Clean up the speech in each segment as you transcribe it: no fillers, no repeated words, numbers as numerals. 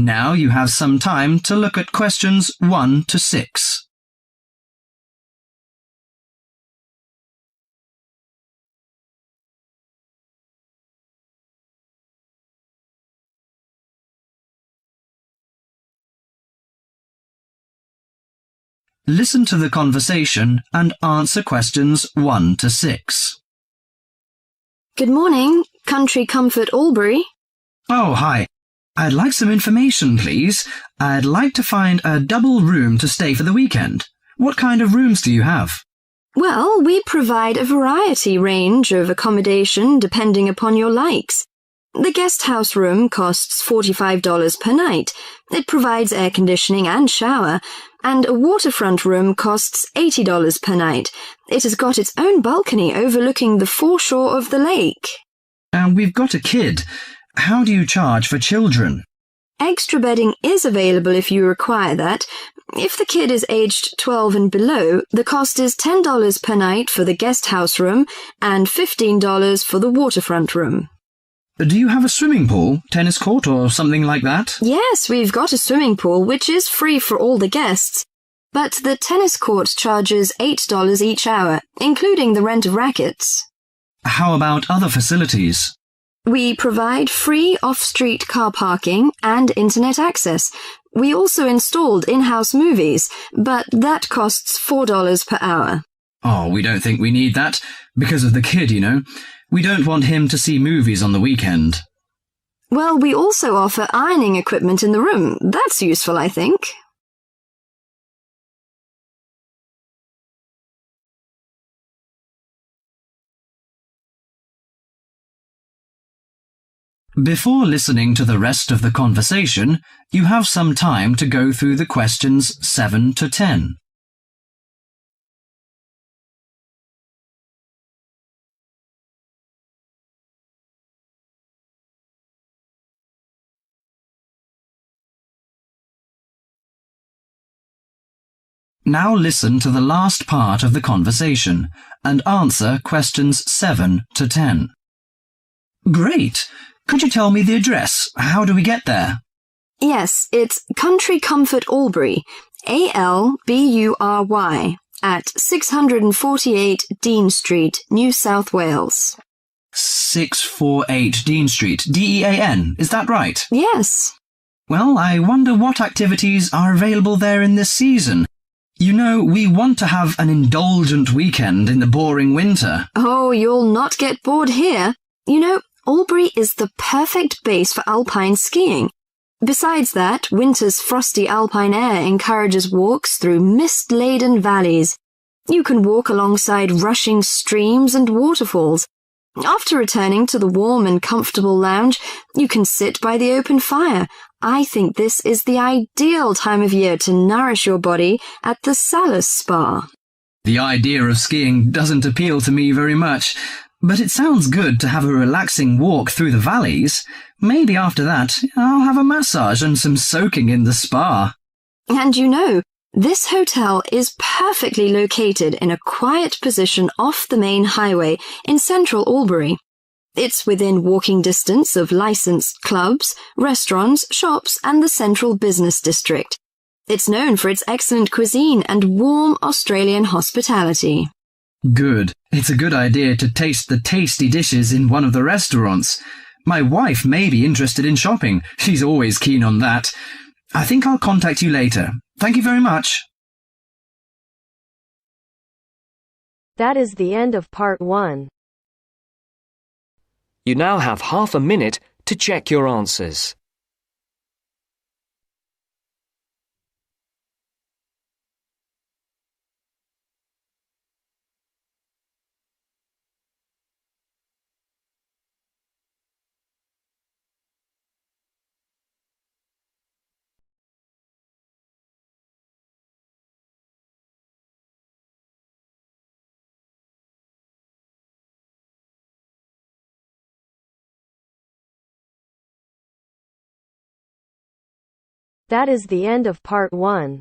Now you have some time to look at questions 1 to 6. Listen to the conversation and answer questions 1 to 6. Good morning, Country Comfort Albury. Oh, hi. I'd like some information, please. I'd like to find a double room to stay for the weekend. What kind of rooms do you have? Well, we provide a variety range of accommodation depending upon your likes. The guest house room costs $45 per night. It provides air conditioning and shower, and a waterfront room costs $80 per night. It has got its own balcony overlooking the foreshore of the lake. We've got a kid. How do you charge for children? Extra bedding is available if you require that. If the kid is aged 12 and below, the cost is $10 per night for the guest house room and $15 for the waterfront room. Do you have a swimming pool, tennis court or something like that? Yes, we've got a swimming pool which is free for all the guests. But the tennis court charges $8 each hour, including the rent of rackets. How about other facilities? We provide free off-street car parking and internet access. We also installed in-house movies, but that costs $4 per hour. Oh, we don't think we need that. Because of the kid, you know. We don't want him to see movies on the weekend. Well, we also offer ironing equipment in the room. That's useful, I think. Before listening to the rest of the conversation, you have some time to go through the questions 7 to 10. Now listen to the last part of the conversation and answer questions 7 to 10. Great! Could you tell me the address? How do we get there? Yes, it's Country Comfort Albury, Albury, at 648 Dean Street, New South Wales. 648 Dean Street, Dean, is that right? Yes. Well, I wonder what activities are available there in this season. You know, we want to have an indulgent weekend in the boring winter. Oh, you'll not get bored here. You know, Albury is the perfect base for alpine skiing. Besides that, winter's frosty alpine air encourages walks through mist-laden valleys. You can walk alongside rushing streams and waterfalls. After returning to the warm and comfortable lounge, you can sit by the open fire. I think this is the ideal time of year to nourish your body at the Salus Spa. The idea of skiing doesn't appeal to me very much, but it sounds good to have a relaxing walk through the valleys. Maybe after that, I'll have a massage and some soaking in the spa. And you know, this hotel is perfectly located in a quiet position off the main highway in central Albury. It's within walking distance of licensed clubs, restaurants, shops, and the central business district. It's known for its excellent cuisine and warm Australian hospitality. Good. It's a good idea to taste the tasty dishes in one of the restaurants. My wife may be interested in shopping. She's always keen on that. I think I'll contact you later. Thank you very much. That is the end of part 1. You now have half a minute to check your answers. That is the end of part 1.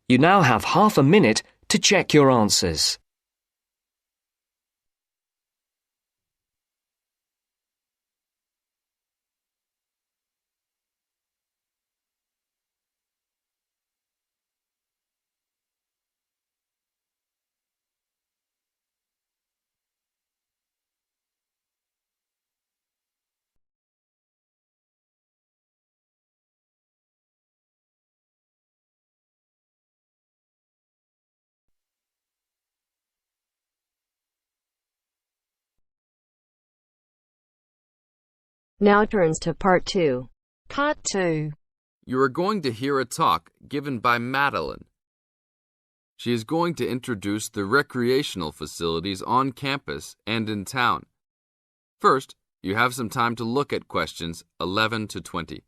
You now have half a minute to check your answers. Now turns to part 2. Part 2. You are going to hear a talk given by Madeline. She is going to introduce the recreational facilities on campus and in town. First, you have some time to look at questions 11 to 20.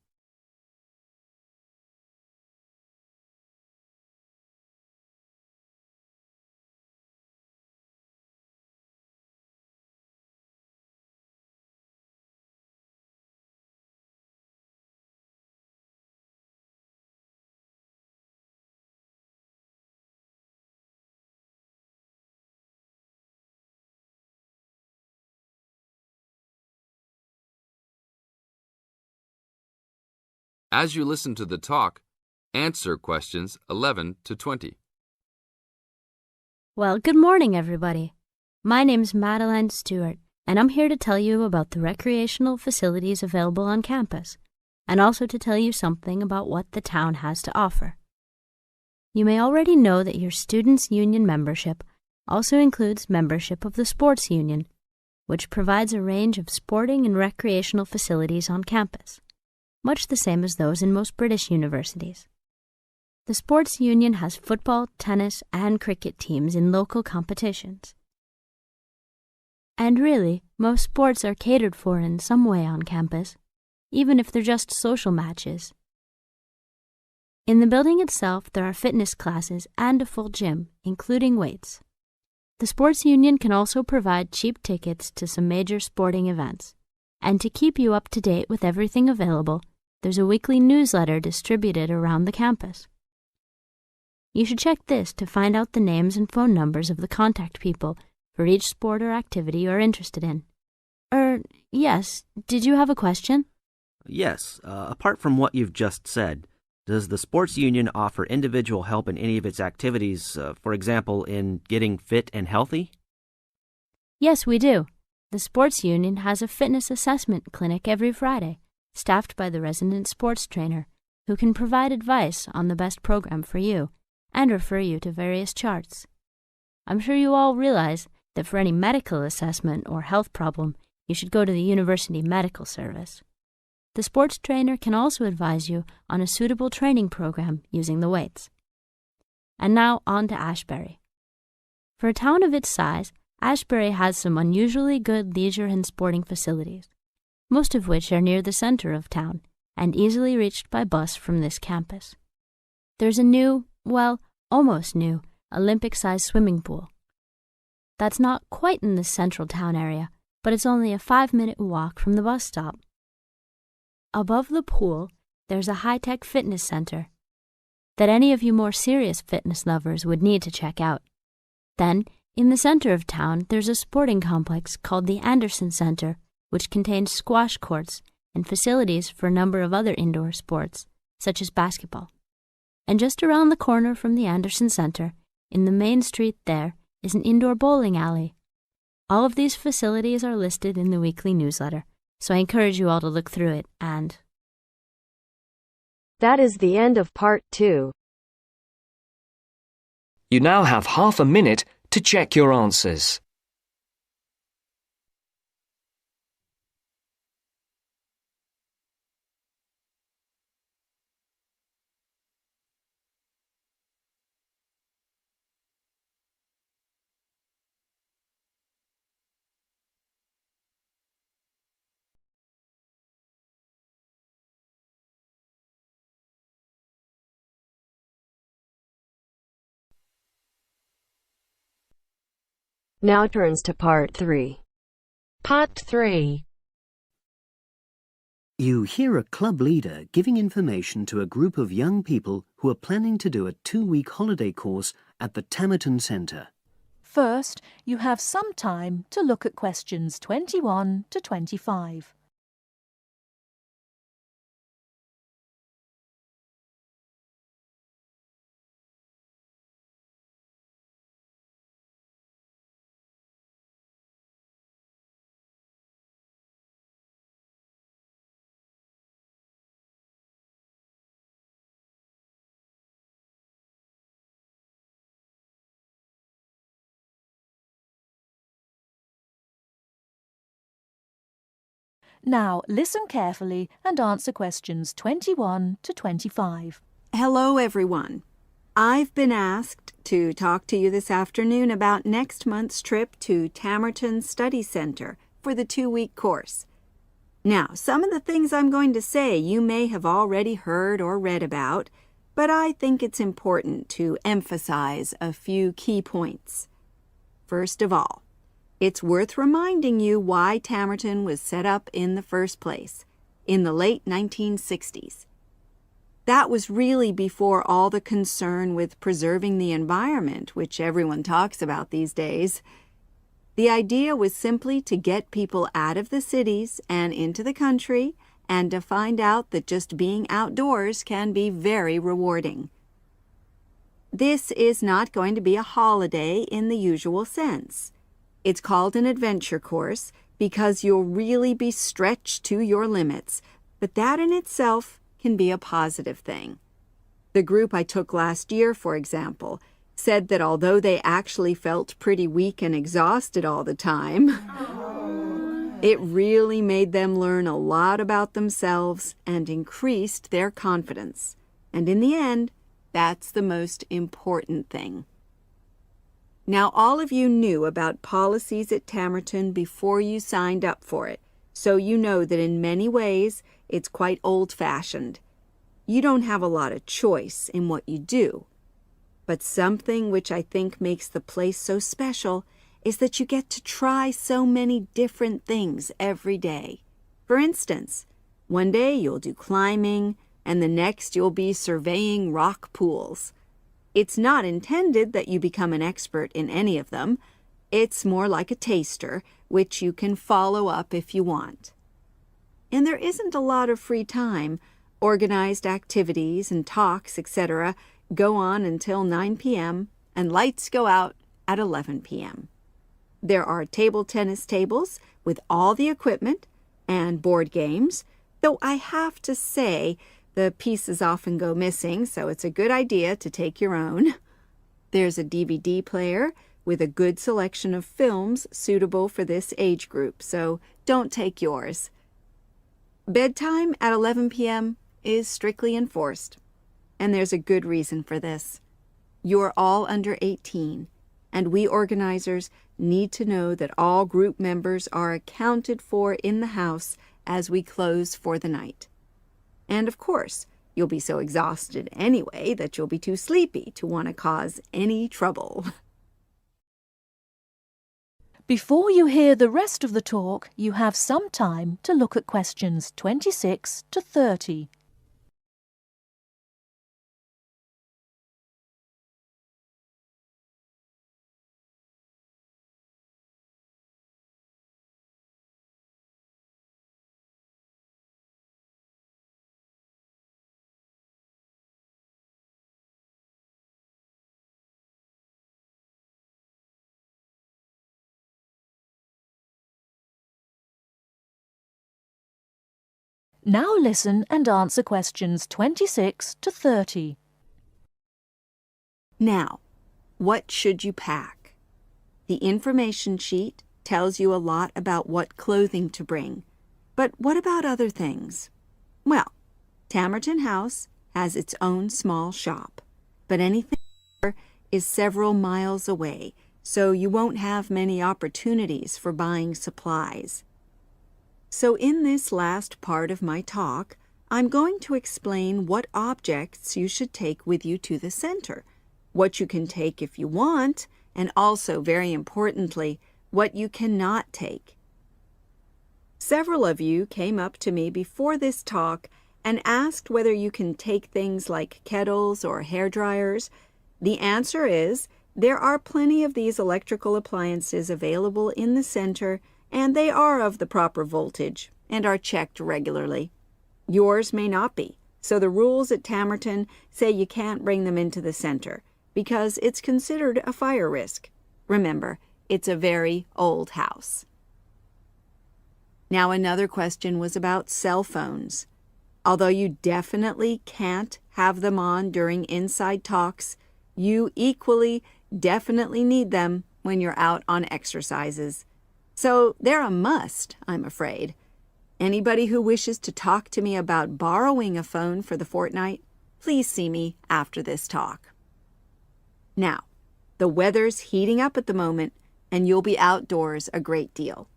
As you listen to the talk, answer questions 11 to 20. Well, good morning, everybody. My name's Madeline Stewart, and I'm here to tell you about the recreational facilities available on campus, and also to tell you something about what the town has to offer. You may already know that your students' union membership also includes membership of the sports union, which provides a range of sporting and recreational facilities on campus, much the same as those in most British universities. The sports union has football, tennis, and cricket teams in local competitions. And really, most sports are catered for in some way on campus, even if they're just social matches. In the building itself, there are fitness classes and a full gym, including weights. The sports union can also provide cheap tickets to some major sporting events. And to keep you up to date with everything available, there's a weekly newsletter distributed around the campus. You should check this to find out the names and phone numbers of the contact people for each sport or activity you're interested in. Yes, did you have a question? Yes, apart from what you've just said, does the sports union offer individual help in any of its activities, for example, in getting fit and healthy? Yes, we do. The sports union has a fitness assessment clinic every Friday, staffed by the resident sports trainer, who can provide advice on the best program for you and refer you to various charts. I'm sure you all realize that for any medical assessment or health problem, you should go to the University Medical Service. The sports trainer can also advise you on a suitable training program using the weights. And now on to Ashbury. For a town of its size, Ashbury has some unusually good leisure and sporting facilities, most of which are near the center of town and easily reached by bus from this campus. There's a new, almost new, Olympic-sized swimming pool. That's not quite in the central town area, but it's only a 5-minute walk from the bus stop. Above the pool, there's a high-tech fitness center that any of you more serious fitness lovers would need to check out. Then, in the center of town, there's a sporting complex called the Anderson Center, which contains squash courts and facilities for a number of other indoor sports, such as basketball. And just around the corner from the Anderson Center, in the main street there, is an indoor bowling alley. All of these facilities are listed in the weekly newsletter, so I encourage you all to look through it and... That is the end of part 2. You now have half a minute to check your answers. Now turns to part 3. Part 3. You hear a club leader giving information to a group of young people who are planning to do a 2-week holiday course at the Tamerton Centre. First, you have some time to look at questions 21 to 25. Now listen carefully and answer questions 21 to 25. Hello, everyone. I've been asked to talk to you this afternoon about next month's trip to Tamerton Study Center for the 2-week course. Now, some of the things I'm going to say you may have already heard or read about, but I think it's important to emphasize a few key points. First of all, it's worth reminding you why Tamerton was set up in the first place, in the late 1960s. That was really before all the concern with preserving the environment, which everyone talks about these days. The idea was simply to get people out of the cities and into the country, and to find out that just being outdoors can be very rewarding. This is not going to be a holiday in the usual sense. It's called an adventure course because you'll really be stretched to your limits, but that in itself can be a positive thing. The group I took last year, for example, said that although they actually felt pretty weak and exhausted all the time, it really made them learn a lot about themselves and increased their confidence. And in the end, that's the most important thing. Now, all of you knew about policies at Tamerton before you signed up for it, so you know that in many ways it's quite old-fashioned. You don't have a lot of choice in what you do. But something which I think makes the place so special is that you get to try so many different things every day. For instance, one day you'll do climbing, and the next you'll be surveying rock pools. It's not intended that you become an expert in any of them. It's more like a taster, which you can follow up if you want. And there isn't a lot of free time. Organized activities and talks, etc., go on until 9 p.m., and lights go out at 11 p.m. There are table tennis tables with all the equipment and board games, though I have to say the pieces often go missing, so it's a good idea to take your own. There's a DVD player with a good selection of films suitable for this age group, so don't take yours. Bedtime at 11 p.m. is strictly enforced, and there's a good reason for this. You're all under 18, and we organizers need to know that all group members are accounted for in the house as we close for the night. And of course, you'll be so exhausted anyway that you'll be too sleepy to want to cause any trouble. Before you hear the rest of the talk, you have some time to look at questions 26 to 30. Now listen and answer questions 26 to 30. Now, what should you pack? The information sheet tells you a lot about what clothing to bring. But what about other things? Well, Tamerton House has its own small shop, but anything there is several miles away, so you won't have many opportunities for buying supplies. So in this last part of my talk, I'm going to explain what objects you should take with you to the center, what you can take if you want, and also, very importantly, what you cannot take. Several of you came up to me before this talk and asked whether you can take things like kettles or hair dryers. The answer is there are plenty of these electrical appliances available in the center, and they are of the proper voltage and are checked regularly. Yours may not be, so the rules at Tamerton say you can't bring them into the center because it's considered a fire risk. Remember, it's a very old house. Now, another question was about cell phones. Although you definitely can't have them on during inside talks, you equally definitely need them when you're out on exercises. So they're a must, I'm afraid. Anybody who wishes to talk to me about borrowing a phone for the fortnight, please see me after this talk. Now, the weather's heating up at the moment, and you'll be outdoors a great deal.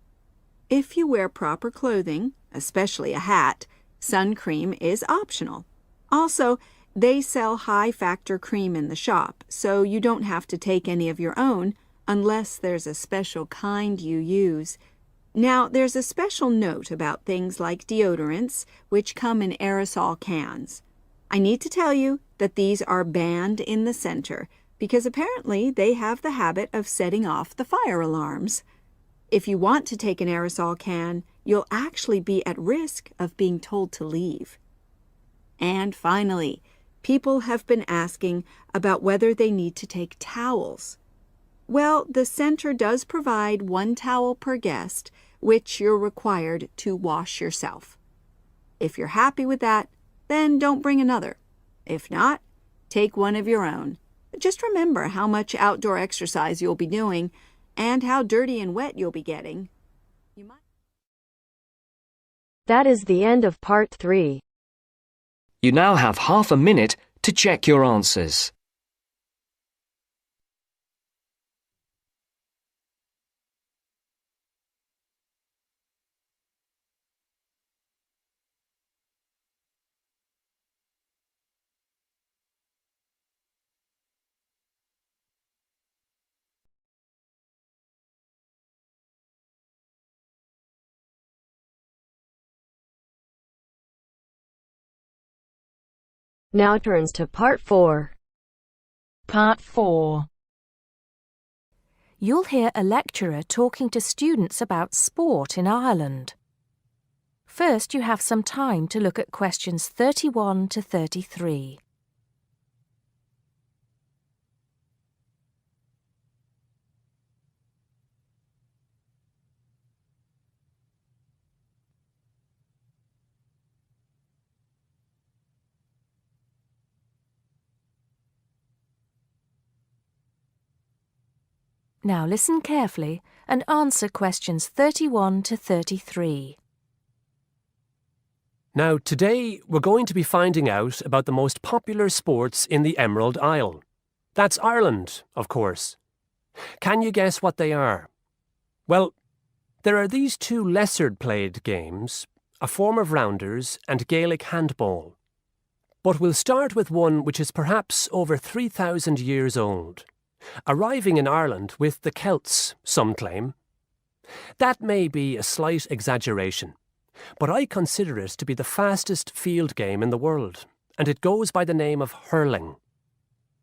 If you wear proper clothing, especially a hat, sun cream is optional. Also, they sell high-factor cream in the shop, so you don't have to take any of your own unless there's a special kind you use. Now, there's a special note about things like deodorants, which come in aerosol cans. I need to tell you that these are banned in the center because apparently they have the habit of setting off the fire alarms. If you want to take an aerosol can, you'll actually be at risk of being told to leave. And finally, people have been asking about whether they need to take towels. Well, the center does provide 1 towel per guest, which you're required to wash yourself. If you're happy with that, then don't bring another. If not, take one of your own. Just remember how much outdoor exercise you'll be doing and how dirty and wet you'll be getting. That is the end of part 3. You now have half a minute to check your answers. Now turns to part 4. Part 4. You'll hear a lecturer talking to students about sport in Ireland. First, you have some time to look at questions 31 to 33. Now listen carefully and answer questions 31 to 33. Now, today we're going to be finding out about the most popular sports in the Emerald Isle. That's Ireland, of course. Can you guess what they are? Well, there are these 2 lesser-played games, a form of rounders and Gaelic handball. But we'll start with one which is perhaps over 3,000 years old. Arriving in Ireland with the Celts, some claim. That may be a slight exaggeration, but I consider it to be the fastest field game in the world, and it goes by the name of hurling.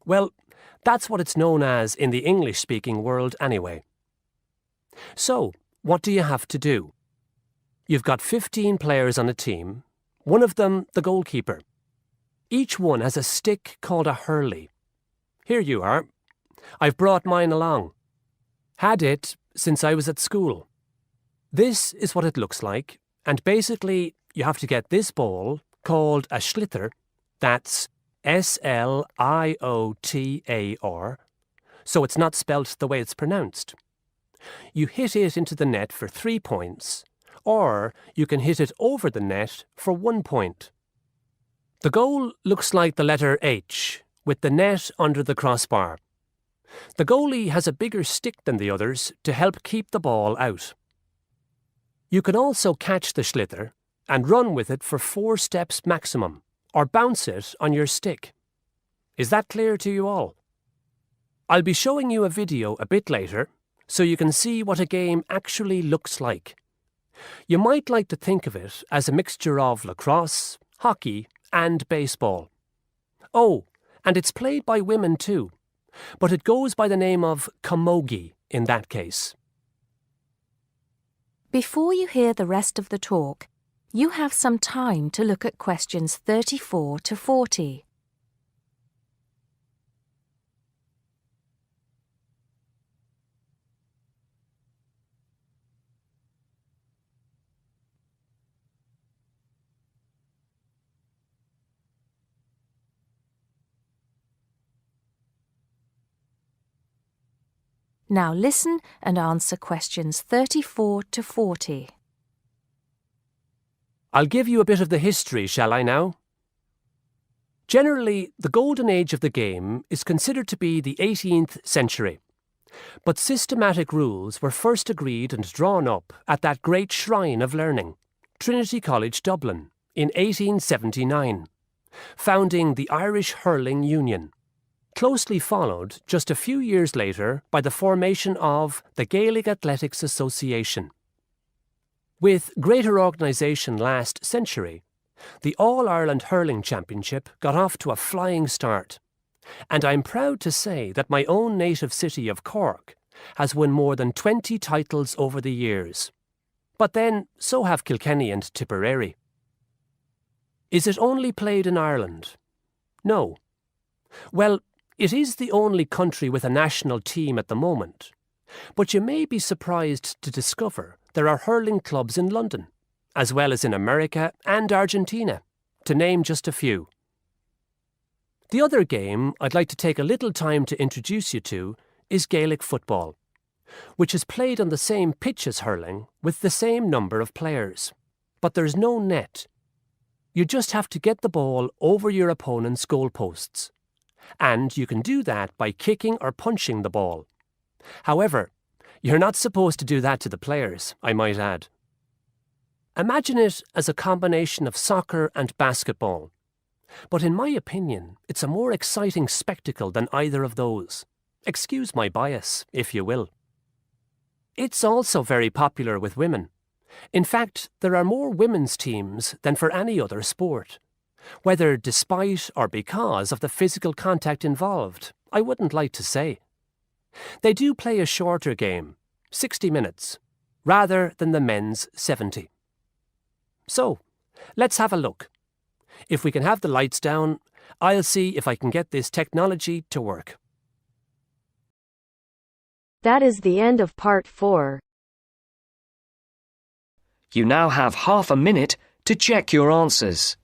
Well, that's what it's known as in the English-speaking world anyway. So, what do you have to do? You've got 15 players on a team, one of them the goalkeeper. Each one has a stick called a hurley. Here you are. I've brought mine along. Had it since I was at school. This is what it looks like, and basically you have to get this ball, called a sliotar, that's S-L-I-O-T-A-R, so it's not spelt the way it's pronounced. You hit it into the net for 3 points, or you can hit it over the net for 1 point. The goal looks like the letter H, with the net under the crossbar. The goalie has a bigger stick than the others to help keep the ball out. You can also catch the sliotar and run with it for 4 steps maximum, or bounce it on your stick. Is that clear to you all? I'll be showing you a video a bit later, so you can see what a game actually looks like. You might like to think of it as a mixture of lacrosse, hockey, and baseball. Oh, and it's played by women too. But it goes by the name of camogie in that case. Before you hear the rest of the talk, you have some time to look at questions 34 to 40. Now listen and answer questions 34 to 40. I'll give you a bit of the history, shall I now? Generally, the golden age of the game is considered to be the 18th century. But systematic rules were first agreed and drawn up at that great shrine of learning, Trinity College Dublin, in 1879, founding the Irish Hurling Union, closely followed just a few years later by the formation of the Gaelic Athletics Association. With greater organisation last century, the All-Ireland Hurling Championship got off to a flying start, and I'm proud to say that my own native city of Cork has won more than 20 titles over the years. But then, so have Kilkenny and Tipperary. Is it only played in Ireland? No. Well, it is the only country with a national team at the moment, but you may be surprised to discover there are hurling clubs in London, as well as in America and Argentina, to name just a few. The other game I'd like to take a little time to introduce you to is Gaelic football, which is played on the same pitch as hurling with the same number of players, but there's no net. You just have to get the ball over your opponent's goalposts, and you can do that by kicking or punching the ball. However, you're not supposed to do that to the players, I might add. Imagine it as a combination of soccer and basketball. But in my opinion, it's a more exciting spectacle than either of those. Excuse my bias, if you will. It's also very popular with women. In fact, there are more women's teams than for any other sport. Whether despite or because of the physical contact involved, I wouldn't like to say. They do play a shorter game, 60 minutes, rather than the men's 70. So, let's have a look. If we can have the lights down, I'll see if I can get this technology to work. That is the end of part 4. You now have half a minute to check your answers.